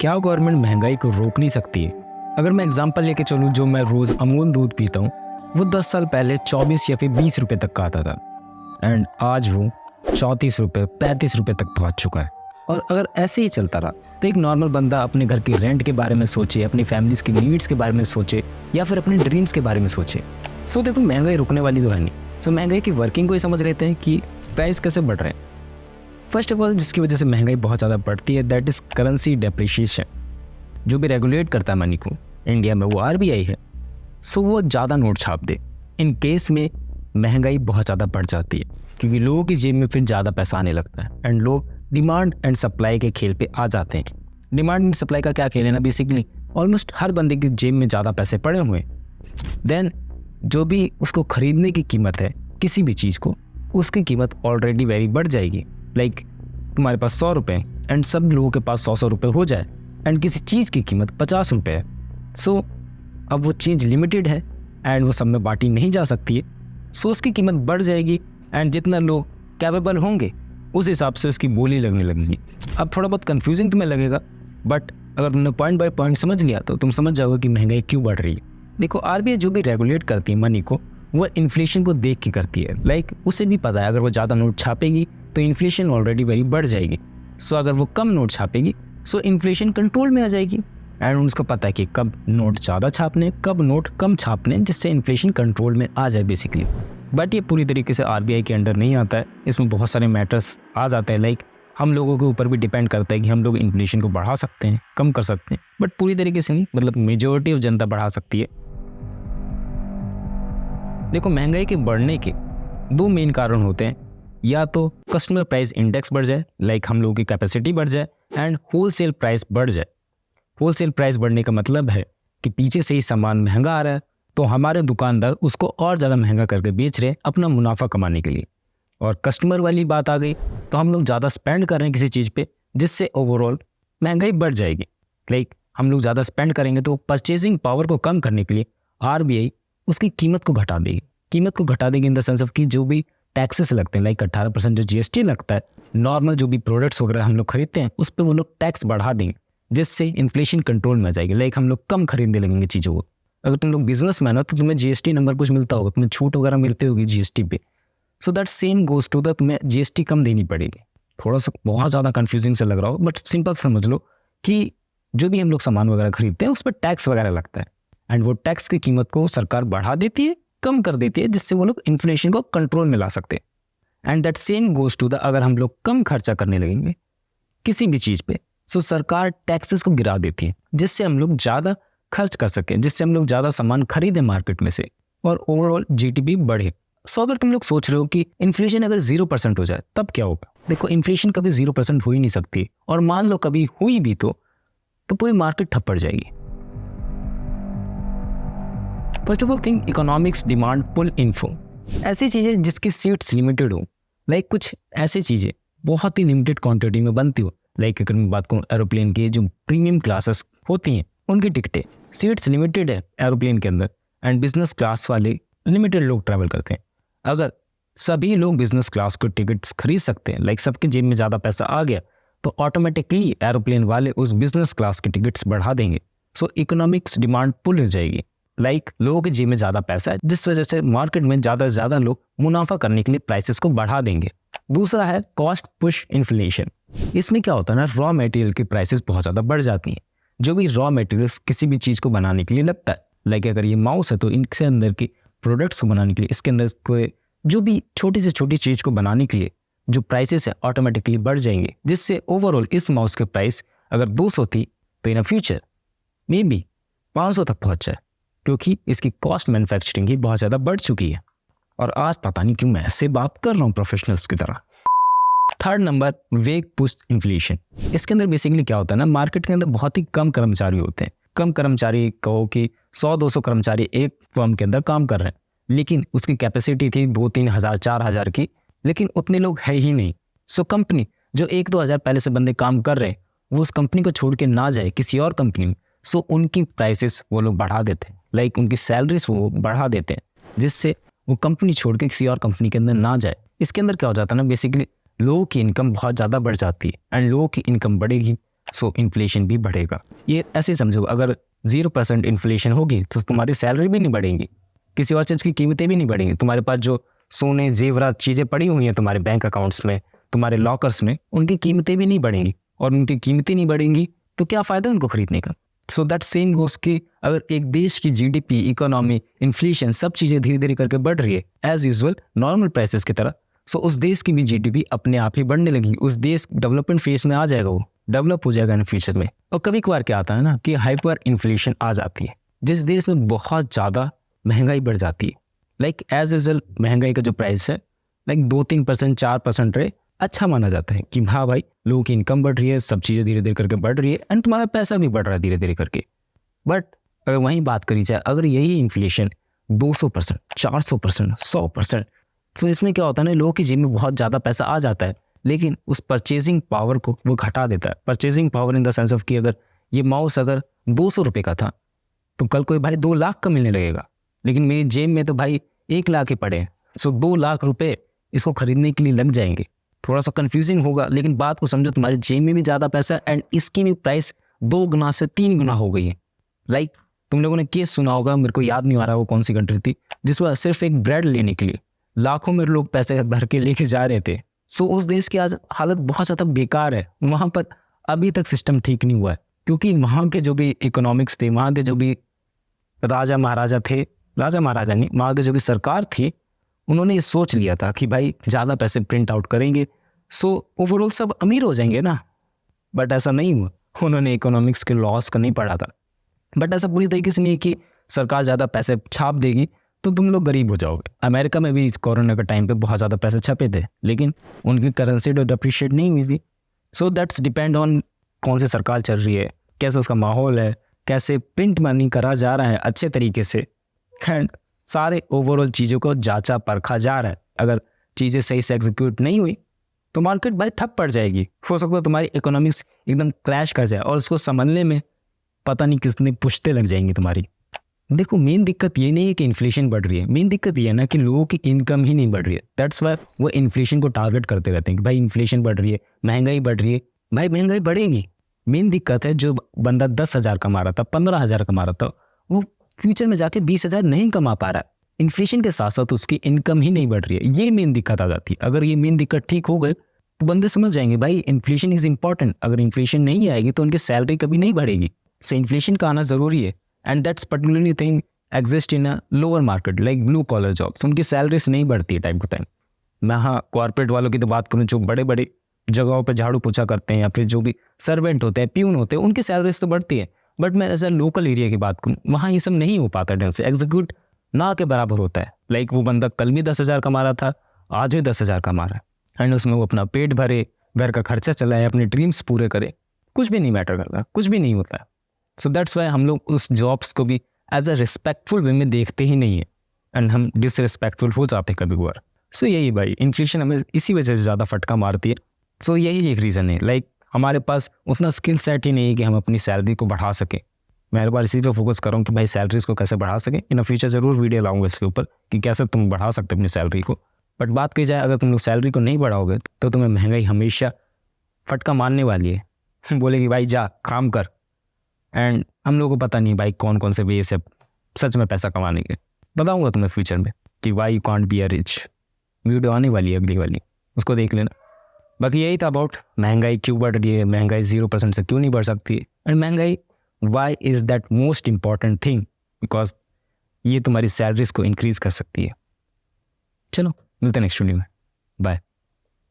क्या गवर्नमेंट महंगाई को रोक नहीं सकती है? अगर मैं एग्जांपल लेके चलूँ, जो मैं रोज़ अमूल दूध पीता हूँ वो 10 साल पहले 24 या फिर 20 रुपये तक का आता था एंड आज वो 34 रुपये 35 रुपये तक पहुँच चुका है। और अगर ऐसे ही चलता रहा तो एक नॉर्मल बंदा अपने घर की रेंट के बारे में सोचे, अपनी फैमिलीज़ की नीड्स के बारे में सोचे या फिर अपने ड्रीम्स के बारे में सोचे। सो देखो, महंगाई रुकने वाली तो है नहीं। सो महंगाई की वर्किंग को ही समझ लेते हैं कि प्राइस कैसे बढ़ रहे हैं। फर्स्ट ऑफ ऑल, जिसकी वजह से महंगाई बहुत ज़्यादा बढ़ती है दैट इज़ करेंसी डेप्रिशिएशन। जो भी रेगुलेट करता है मनी को इंडिया में वो आरबीआई है। सो वो ज़्यादा नोट छाप दे, इन केस में महंगाई बहुत ज़्यादा बढ़ जाती है क्योंकि लोगों की जेब में फिर ज़्यादा पैसा आने लगता है एंड लोग डिमांड एंड सप्लाई के खेल पे आ जाते हैं। डिमांड एंड सप्लाई का क्या खेल है ना, बेसिकली ऑलमोस्ट हर बंदे की जेब में ज़्यादा पैसे पड़े हुए हैं, देन जो भी उसको खरीदने की कीमत है किसी भी चीज़ को, उसकी कीमत ऑलरेडी वेरी बढ़ जाएगी। लाइक तुम्हारे पास 100 रुपये एंड सब लोगों के पास 100 रुपये हो जाए एंड किसी चीज़ की कीमत 50 रुपये है। सो अब वो चीज़ लिमिटेड है एंड वो सब में बांटी नहीं जा सकती है। सो उसकी कीमत बढ़ जाएगी एंड जितना लोग कैपेबल होंगे उस हिसाब से उसकी बोली लगने लगेगी। अब थोड़ा बहुत कन्फ्यूजिंग तुम्हें लगेगा, बट अगर तुमने पॉइंट बाय पॉइंट समझ लिया तो तुम समझ जाओगे कि महंगाई क्यों बढ़ रही है। देखो, आरबीआई जो भी रेगुलेट करती है मनी को, वो इन्फ्लेशन को देख के करती है। लाइक उसे भी पता है अगर वो ज़्यादा नोट छापेगी तो इन्फ्लेशन ऑलरेडी वेरी बढ़ जाएगी। सो अगर वो कम नोट छापेगी सो इन्फ्लेशन कंट्रोल में आ जाएगी एंड उसको पता है कि कब नोट ज़्यादा छापने, कब नोट कम छापने, जिससे इन्फ्लेशन कंट्रोल में आ जाए बेसिकली। बट ये पूरी तरीके से आरबीआई के अंडर नहीं आता है, इसमें बहुत सारे मैटर्स आ जाते हैं। लाइक हम लोगों के ऊपर भी डिपेंड करता है कि हम लोग इन्फ्लेशन को बढ़ा सकते हैं, कम कर सकते हैं, बट पूरी तरीके से नहीं, मतलब मेजॉरिटी ऑफ जनता बढ़ा सकती है। देखो, महंगाई के बढ़ने के दो मेन कारण होते हैं, या तो कस्टमर प्राइस इंडेक्स बढ़ जाए, लाइक हम लोगों की कैपेसिटी बढ़ जाए, एंड होलसेल प्राइस बढ़ जाए। होलसेल प्राइस बढ़ने का मतलब है कि पीछे से ही सामान महंगा आ रहा है तो हमारे दुकानदार उसको और ज़्यादा महंगा करके बेच रहे हैं अपना मुनाफा कमाने के लिए। और कस्टमर वाली बात आ गई तो हम लोग ज़्यादा स्पेंड कर रहे हैं किसी चीज़ पे, जिससे ओवरऑल महंगाई बढ़ जाएगी। लाइक हम लोग ज़्यादा स्पेंड करेंगे तो परचेजिंग पावर को कम करने के लिए आरबीआई उसकी कीमत को घटा देगी। कीमत को घटा देगी इन द सेंस ऑफ कि जो भी टैक्सेस लगते हैं, लाइक 18% जो जीएसटी लगता है, नॉर्मल जो भी प्रोडक्ट्स वगैरह हम लोग खरीदते हैं उस पर वो लोग टैक्स बढ़ा देंगे, जिससे इन्फ्लेशन कंट्रोल में आ जाएगी। लाइक हम लोग कम खरीदने लगेंगे चीज़ों को। अगर तुम लोग बिजनेसमैन हो तो तुम्हें जीएसटी नंबर कुछ मिलता होगा, तुम्हें छूट वगैरह मिलती होगी जीएसटी पे। So that same goes to the तुम्हें जीएसटी कम देनी पड़ेगी। थोड़ा सा बहुत ज़्यादा कन्फ्यूजिंग से लग रहा हो, बट सिंपल समझ लो कि जो भी हम लोग सामान वगैरह खरीदते हैं उस पर टैक्स वगैरह लगता है एंड वो टैक्स की कीमत को सरकार बढ़ा देती है, कम कर देती है, जिससे वो लोग इन्फ्लेशन को कंट्रोल में ला सकते हैं। And that same goes to the अगर हम लोग कम खर्चा करने लगेंगे किसी भी चीज़ पे, सो सरकार टैक्सेस को गिरा देती है, जिससे हम लोग ज़्यादा खर्च कर सकें, जिससे हम लोग ज़्यादा सामान खरीदें मार्केट में से और ओवरऑल जीडीपी बढ़े। सो अगर तुम लोग सोच रहे हो कि इन्फ्लेशन अगर 0% हो जाए तब क्या होगा, देखो इन्फ्लेशन कभी 0% हो ही नहीं सकती, और मान लो कभी हुई भी तो पूरी मार्केट ठप पड़ जाएगी। First of all think economics demand pull info. ऐसी चीज़ें जिसकी सीट्स लिमिटेड हो, लाइक कुछ ऐसी चीज़ें बहुत ही लिमिटेड क्वांटिटी में बनती हो। लाइक अगर मैं बात करूँ एरोप्लेन की, जो प्रीमियम क्लासेस होती हैं उनकी टिकटें, सीट्स लिमिटेड है एरोप्लेन के अंदर एंड बिजनेस क्लास वाले लिमिटेड लोग ट्रैवल करते हैं। अगर सभी लोग बिजनेस क्लास को टिकट्स खरीद सकते हैं, लाइक सबके जेब में ज़्यादा पैसा आ गया, तो ऑटोमेटिकली एरोप्लेन वाले उस बिजनेस क्लास के टिकट्स बढ़ा देंगे। सो इकोनॉमिक्स डिमांड पुल हो जाएगी। लाइक लोगों के जेब में ज़्यादा पैसा है, जिस वजह से मार्केट में ज़्यादा से ज़्यादा लोग मुनाफा करने के लिए प्राइसेस को बढ़ा देंगे। दूसरा है कॉस्ट पुश इन्फ्लेशन। इसमें क्या होता है ना, रॉ मटेरियल की प्राइसेस बहुत ज़्यादा बढ़ जाती हैं। जो भी रॉ मटेरियल्स किसी भी चीज़ को बनाने के लिए लगता है, लाइक अगर ये माउस है तो इनसे अंदर की प्रोडक्ट्स को बनाने के लिए, इसके अंदर कोई जो भी छोटी से छोटी चीज़ को बनाने के लिए जो प्राइसेस है ऑटोमेटिकली बढ़ जाएंगे, जिससे ओवरऑल इस माउस के प्राइस अगर 200 थी तो इन फ्यूचर मे बी 500 तक पहुँच जाए, क्योंकि इसकी कॉस्ट मैन्युफैक्चरिंग ही बहुत ज़्यादा बढ़ चुकी है। और आज पता नहीं क्यों मैं ऐसे बात कर रहा हूँ प्रोफेशनल्स की तरह। थर्ड नंबर, वेग पुश इन्फ्लेशन। इसके अंदर बेसिकली क्या होता है ना, मार्केट के अंदर बहुत ही कम कर्मचारी होते हैं। कम कर्मचारी कहो कि 100-200 कर्मचारी एक फर्म के अंदर काम कर रहे हैं, लेकिन उसकी कैपेसिटी थी 2-3 हज़ार 4 हज़ार की, लेकिन उतने लोग है ही नहीं। सो कंपनी जो 1-2 हज़ार पहले से बंदे काम कर रहे हैं वो उस कंपनी को छोड़ के ना जाए किसी और कंपनी में, सो उनकी प्राइसेस वो लोग बढ़ा देते हैं, लाइक उनकी सैलरीज वो बढ़ा देते हैं, जिससे वो कंपनी छोड़ के किसी और कंपनी के अंदर ना जाए। इसके अंदर क्या हो जाता है ना, बेसिकली लोगों की इनकम बहुत ज़्यादा बढ़ जाती है एंड लोगों की इनकम बढ़ेगी सो इन्फ्लेशन भी बढ़ेगा। ये ऐसे समझो, अगर 0% इन्फ्लेशन होगी तो तुम्हारी सैलरी भी नहीं बढ़ेगी, किसी और चीज़ की कीमतें भी नहीं बढ़ेंगी। तुम्हारे पास जो सोने जेवरात चीज़ें पड़ी हुई हैं तुम्हारे बैंक अकाउंट्स में, तुम्हारे लॉकर्स में, उनकी कीमतें भी नहीं बढ़ेंगी। और उनकी कीमतें नहीं बढ़ेंगी तो क्या फ़ायदा उनको खरीदने का। सो दैट सेम गोस कि अगर एक देश की जीडीपी, इकोनॉमी, इन्फ्लेशन सब चीज़ें धीरे धीरे करके बढ़ रही है एज यूजुअल नॉर्मल प्राइसेस की तरह, सो उस देश की भी जीडीपी अपने आप ही बढ़ने लगी। उस देश डेवलपमेंट फेज में आ जाएगा, वो डेवलप हो जाएगा इन फ्यूचर में। और कभी कभार क्या आता है ना कि हाइपर इन्फ्लेशन आ जाती है, जिस देश में बहुत ज़्यादा महंगाई बढ़ जाती है। लाइक एज यूजुअल महंगाई का जो प्राइस है लाइक 2-3%, 4% रहे, अच्छा माना जाता है कि हाँ भाई लोगों की इनकम बढ़ रही है, सब चीज़ें धीरे धीरे करके बढ़ रही है एंड तुम्हारा पैसा भी बढ़ रहा है धीरे धीरे करके। बट अगर वहीं बात करी जाए, अगर यही इन्फ्लेशन 200%, 400%, 100%, तो इसमें क्या होता है ना, लोगों की जेब में बहुत ज़्यादा पैसा आ जाता है, लेकिन उस परचेजिंग पावर को वो घटा देता है। Purchasing power in the sense of कि अगर ये माउस अगर 200 रुपये का था तो कल कोई भाई 2 लाख का मिलने लगेगा, लेकिन मेरी जेब में तो भाई 1 लाख ही पड़े हैं। सो 2 लाख रुपए इसको खरीदने के लिए लग जाएंगे। थोड़ा सा कंफ्यूजिंग होगा, लेकिन बात को समझो, तुम्हारी जेब में भी ज़्यादा पैसा एंड इसकी भी प्राइस 2 गुना से 3 गुना हो गई है। लाइक तुम लोगों ने केस सुना होगा, मेरे को याद नहीं आ रहा वो कौन सी कंट्री थी, जिस पर सिर्फ एक ब्रेड लेने के लिए लाखों में लोग पैसे भर के लेके जा रहे थे। सो उस देश की आज हालत बहुत ज़्यादा बेकार है। वहाँ पर अभी तक सिस्टम ठीक नहीं हुआ है, क्योंकि वहाँ के जो भी इकोनॉमिक्स थे, वहाँ के जो भी राजा महाराजा थे, राजा महाराजा नहीं, वहाँ की जो भी सरकार थी, उन्होंने ये सोच लिया था कि भाई ज़्यादा पैसे प्रिंट आउट करेंगे सो ओवरऑल सब अमीर हो जाएंगे ना। बट ऐसा नहीं हुआ, उन्होंने इकोनॉमिक्स के लॉस का नहीं पढ़ा था। बट ऐसा पूरी तरीके से नहीं कि सरकार ज़्यादा पैसे छाप देगी तो तुम लोग गरीब हो जाओगे। अमेरिका में भी कोरोना के टाइम पे बहुत ज़्यादा पैसे छपे थे, लेकिन उनकी करेंसी तो डिप्रिशिएट नहीं हुई थी। सो दैट्स डिपेंड ऑन कौन सी सरकार चल रही है, कैसा उसका माहौल है, कैसे प्रिंट मनी करा जा रहा है अच्छे तरीके से, एंड सारे ओवरऑल चीज़ों को जांचा परखा जा रहा है। अगर चीज़ें सही से एग्जीक्यूट नहीं हुई तो मार्केट भाई ठप पड़ जाएगी। हो सकता है तुम्हारी इकोनॉमिक्स एकदम क्रैश कर जाए और उसको संभालने में पता नहीं कितनी पुश्तें लग जाएंगी तुम्हारी। देखो मेन दिक्कत ये नहीं है कि इन्फ्लेशन बढ़ रही है, मेन दिक्कत ये है ना कि लोगों की इनकम ही नहीं बढ़ रही है। दैट्स वाई वो इन्फ्लेशन को टारगेट करते रहते हैं कि भाई इन्फ्लेशन बढ़ रही है, महंगाई बढ़ रही है। भाई महंगाई बढ़ेगी, मेन दिक्कत है जो बंदा 10,000 कमा रहा था, 15,000 कमा रहा था, वो फ्यूचर में जाके 20,000 नहीं कमा पा रहा है। इन्फ्लेशन के साथ साथ उसकी इनकम ही नहीं बढ़ रही है, ये मेन दिक्कत आ जाती है। अगर ये मेन दिक्कत ठीक हो गए तो बंदे समझ जाएंगे भाई इन्फ्लेशन इज इंपॉर्टेंट। अगर इन्फ्लेशन नहीं आएगी तो उनकी सैलरी कभी नहीं बढ़ेगी। सो इन्फ्लेशन का आना जरूरी है and that's particularly thing exist in a lower market like blue collar jobs. उनकी सैलरीज नहीं बढ़ती है टाइम टू टाइम। मैं हाँ कॉर्पोरेट वालों की तो बात करूँ, जो बड़े बड़े जगहों पर झाड़ू पोछा करते हैं या फिर जो भी सर्वेंट होते हैं, प्यून होते हैं, उनकी सैलरीज तो बढ़ती है। बट मैं ऐसा लोकल एरिया की बात करूँ, वहाँ ये सब नहीं हो पाता ढंग से, एग्जीक्यूट ना के बराबर होता है। लाइक वो बंदा कल भी 10,000 कमा रहा था, आज भी 10,000 कमा रहा है एंड उसमें वो अपना पेट भरे, घर का खर्चा चलाए, अपने ड्रीम्स पूरे करे, कुछ भी नहीं मैटर करता, कुछ भी नहीं होता है। सो दैट्स वाई हम लोग उस जॉब्स को भी एज अ रिस्पेक्टफुल वे में देखते ही नहीं है एंड हम डिसरिस्पेक्टफुल हो जाते हैं कभी कभार। सो यही भाई इन्फ्लेशन हमें इसी वजह से ज़्यादा फटका मारती है। सो यही एक रीज़न है, लाइक हमारे पास उतना स्किल सेट ही नहीं है कि हम अपनी सैलरी को बढ़ा सकें। मैं हर बार इसी पे फोकस कर रहा हूँ कि भाई सैलरीज को कैसे बढ़ा सकें। इन फ्यूचर ज़रूर वीडियो लाऊंगा इसके ऊपर कि कैसे तुम बढ़ा सकते हो अपनी सैलरी को। बट बात की जाए, अगर तुम लोग सैलरी को नहीं बढ़ाओगे तो तुम्हें महंगाई हमेशा फटका मारने वाली है। बोलेगी भाई जा काम कर, एंड हम लोगों को पता नहीं भाई कौन कौन से वे से सच में पैसा कमाने के। बताऊंगा तुम्हें फ्यूचर में कि why you can't be a rich. Video आने वाली है अगली वाली, उसको देख लेना। बाकी यही था अबाउट महंगाई क्यों बढ़ रही है, महंगाई 0% से क्यों नहीं बढ़ सकती, एंड महंगाई why is that most important thing, because ये तुम्हारी सैलरीज को इंक्रीज कर सकती है। चलो मिलते हैं नेक्स्ट वीडियो में, बाय।